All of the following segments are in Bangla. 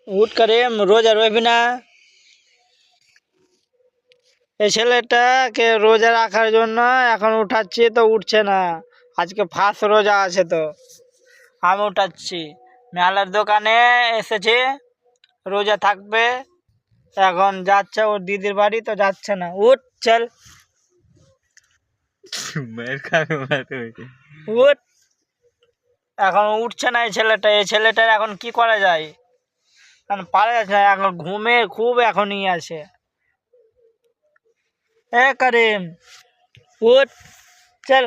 উঠ করে রোজা রইবি না? এই ছেলেটাকে রোজা রাখার জন্য এখন উঠাচ্ছি তো উঠছে না। আজকে ফার্স্ট রোজা আছে তো আমি উঠাচ্ছি। মেলার দোকানে এসেছে, রোজা থাকবে, এখন যাচ্ছে ওর দিদির বাড়ি তো যাচ্ছে না। উঠ চল, উঠ। এখন উঠছে না এই ছেলেটার এখন কি করা যায়? এখন পারা যাচ্ছে না, এখন ঘুমে খুব এখনই আছে। এ করিম, উঠ চল।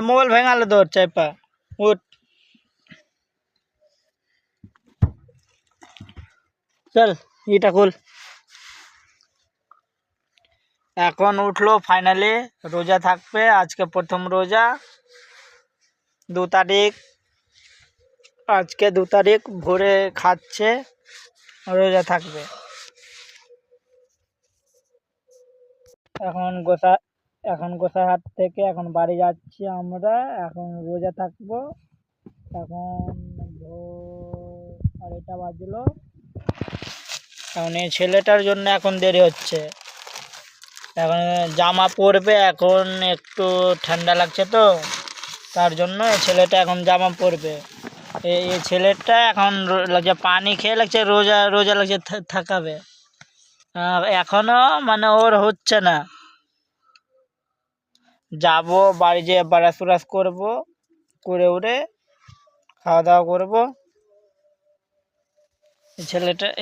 মোবাইল ভেঙালে তোর চাইপা। উঠ চল, এটা খুল। এখন উঠলো ফাইনালি, রোজা থাকবে আজকে প্রথম রোজা, 2 তারিখ। আজকে 2 তারিখ, ভোরে খাচ্ছে, রোজা থাকবে। এখন গোসাইহাট থেকে এখন বাড়ি যাচ্ছি আমরা, এখন রোজা থাকবো। এখন ভোর 2:30 বাজলো। এখন এই ছেলেটার জন্য এখন দেরি হচ্ছে। এখন জামা পরবে, এখন একটু ঠান্ডা লাগছে তো তার জন্য এই ছেলেটা এখন জামা পরবে। এই ছেলেটা এখন লাগছে পানি খেয়ে লাগছে, রোজা রোজা লাগছে থাকাবে। এখনো মানে ওর হচ্ছে না। যাবো বাড়ি যেয়ে ব্রাশ ফ্রাশ করবো, করে উঠে খাওয়া দাওয়া করবো।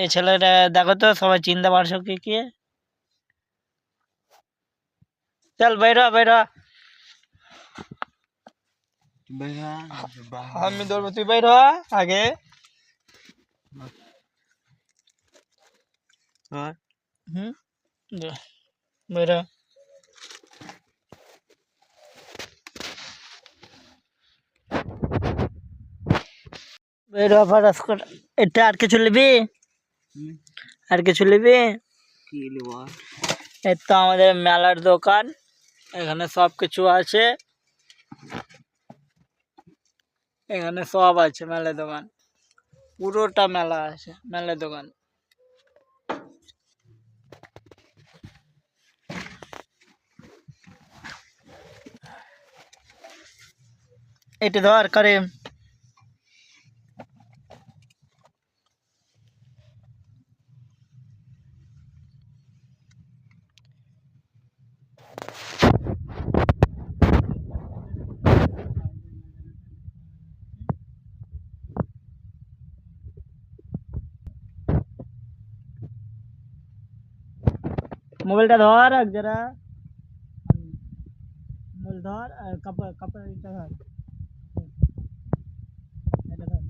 এই ছেলেটা দেখো তো, সবাই চিনতে পারছো কি? চল বাইর আমি ধরবো, তুই বাইর আগে। হুম, বাইর ফারাস কর। এটা আর কিছু নিবি? আর কিছু নিবি? এই তো আমাদের মেলার দোকান, এখানে সব কিছু আছে। এখানে সব আছে মেলার দোকান, পুরোটা মেলা আছে মেলার দোকান। এটা ধর করিম। মোবাইলটা ধর যারা, মোবাইল ধর, আর কাপড় এটা ধর, এটা ধর।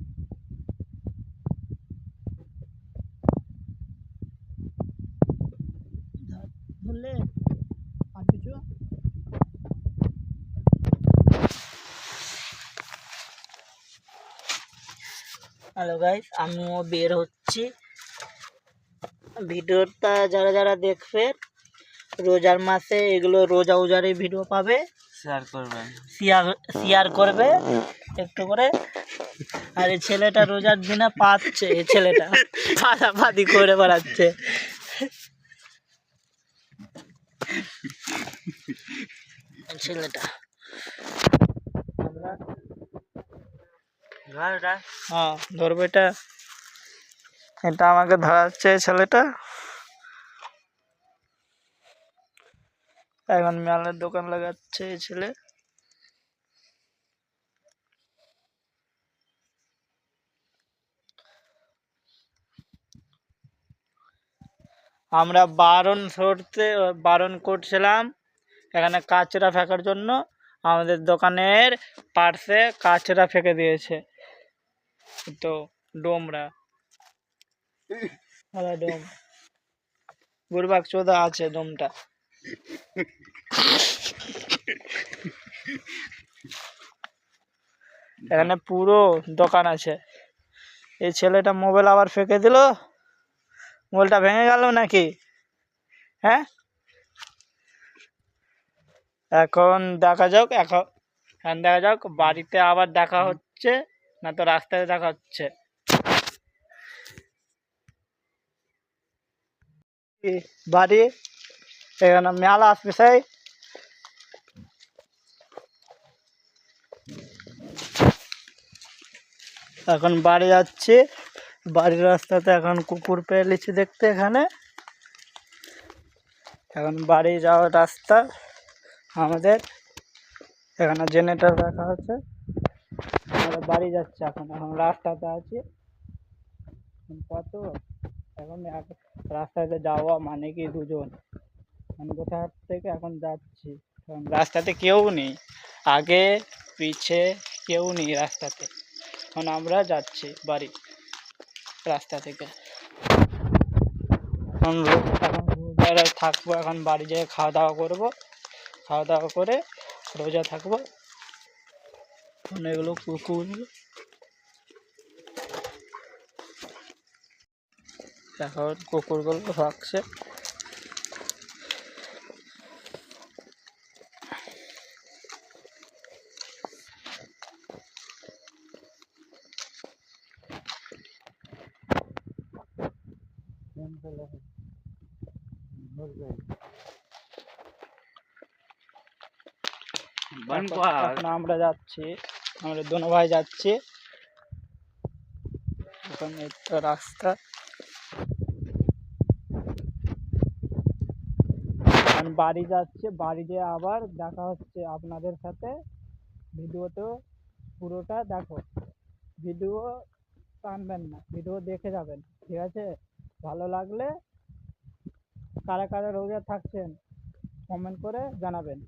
ধরলে আর কিছু? হ্যালো গাইস, আমিও বের হচ্ছি। ভিডিওটা যারা যারা দেখবে রোজার মাসে, এগুলো রোজা উজারে ভিডিও পাবে, শেয়ার করবে একটু করে। আর এই ছেলেটা রোজার দিনে পাচ্ছে, এই ছেলেটা পাদাপাদি করে বেড়াচ্ছে। ছেলেটা হ্যাঁ ধরবো, এটা আমাকে ধরাচ্ছে ছেলেটা। এখন মেলার দোকান লাগাচ্ছে এই ছেলে। আমরা বারণ করছিলাম এখানে কাচরা ফেকার জন্য, আমাদের দোকানের পার্শ্বে কাচরা ফেকে দিয়েছে। তো ডোমরা ডোম বুড়বাক চোদা আছে ডোমটা। এখানে পুরো দোকান আছে। এই ছেলেটা মোবাইল আবার ফেঁকে দিল, মোবাইলটা ভেঙে গেল নাকি? হ্যাঁ, এখন দেখা যাক। এখন এখন দেখা যাক বাড়িতে আবার দেখা হচ্ছে না তো রাস্তায় দেখা হচ্ছে। বাড়ি এখানে মেলা আসবে সেই এখন বাড়ি যাচ্ছি। বাড়ির রাস্তাতে এখন কুকুর পেয়ে লিচি দেখতে এখানে। এখন বাড়ি যাওয়ার রাস্তা আমাদের এখানে জেনারেটর রাখা আছে। আমরা বাড়ি যাচ্ছি এখন রাস্তাতে আছি। কত এখন রাস্তাতে যাওয়া মানে কি দুজন কোথাও থেকে এখন যাচ্ছি। রাস্তাতে কেউ নেই, আগে পিছে কেউ নেই রাস্তাতে। এখন আমরা যাচ্ছি বাড়ি রাস্তা থেকে। এখন রোজায় থাকবো, এখন বাড়ি যেয়ে খাওয়া দাওয়া করবো। খাওয়া দাওয়া করে রোজা থাকবো। অনেকগুলো কুকুর এখন কুকুরগুলো থাকছে। এখন আমরা যাচ্ছি, আমরা দোনো ভাই যাচ্ছি। এখন এই তো রাস্তা। বাড়ি যাচ্ছে, বাড়ি যেয়ে আবার দেখা হচ্ছে আপনাদের সাথে। ভিডিওতেও পুরোটা দেখো, ভিডিও টানবেন না, ভিডিও দেখে যাবেন, ঠিক আছে? ভালো লাগলে কারা কারা রোজা থাকছেন কমেন্ট করে জানাবেন।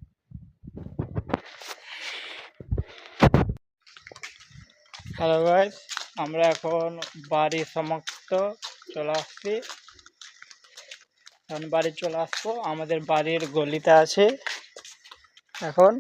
হ্যালো গাইস, আমরা এখন বাড়ি সমাপ্ত চলে আসছি। এখন বাড়ি চলে আসবো, আমাদের বাড়ির গলিতে আছে এখন।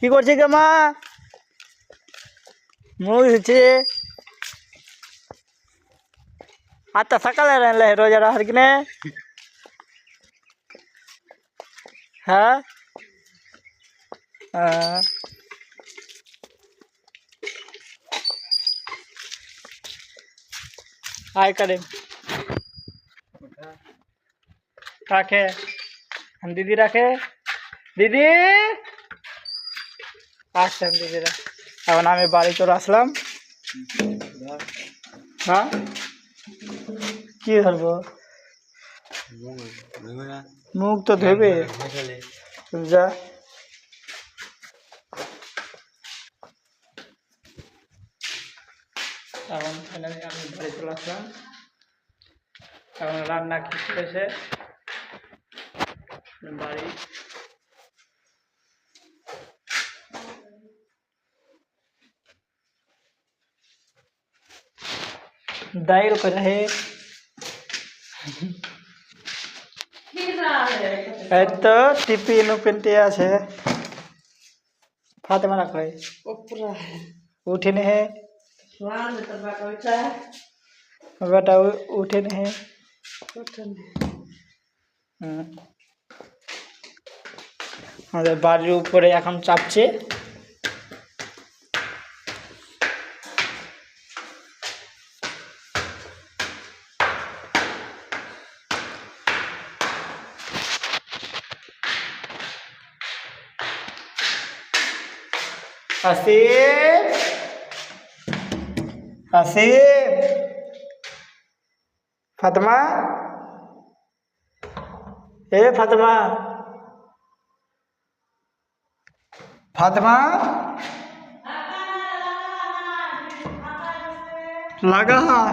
কি করছি কে মা? মুখ দিচ্ছি। আচ্ছা সকালে রাখলে রোজা রাখার কিনে। হ্যাঁ আয় করে রাখে দিদি, রাখে দিদি। আসছেন দিদিরা। এখন আমি বাড়ি চলে আসলাম। হ্যাঁ কি ধরবো? মুখ তো ধোবে যা। এখন ফাইনালি আমি বাড়ি চলে আসলাম। এখন রান্না কি করেছে বাড়ি। दाइल को रहे तो टिफिन उफिन दिया से फातिमा रख रही उठी नहीं है बेटा उठे नहीं है আমাদের বাড়ির উপরে এখন চাপছে। আসিফ আসিফ ফাতেমা, এ ফাতেমা, फातिमा लगा है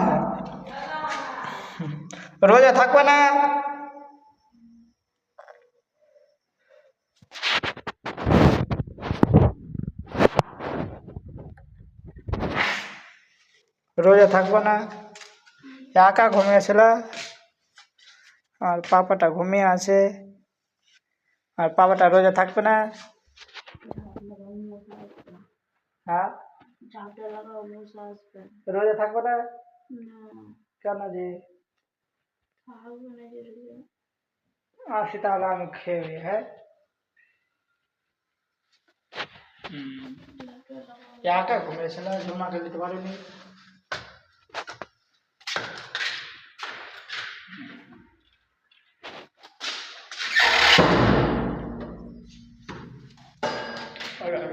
रोजा थकबे ना রোজা থাকবো না? একা ঘুমিয়েছিল আর পাপাটা ঘুমিয়ে আছে, আর পাপাটা রোজা থাকবে না? হ্যাঁ, রোজা থাকবে না কেন যে? আসি তাহলে আমি খেয়ে, হ্যাঁ। একা ঘুমিয়েছিল, ঝুমাকে দিতে পারিনি।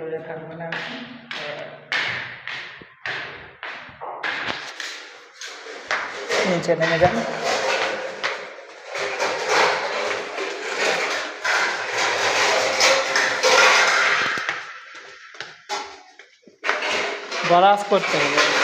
রোজা থাকবে না, নিচে নেমে যান। ব্রাশ করতে হবে।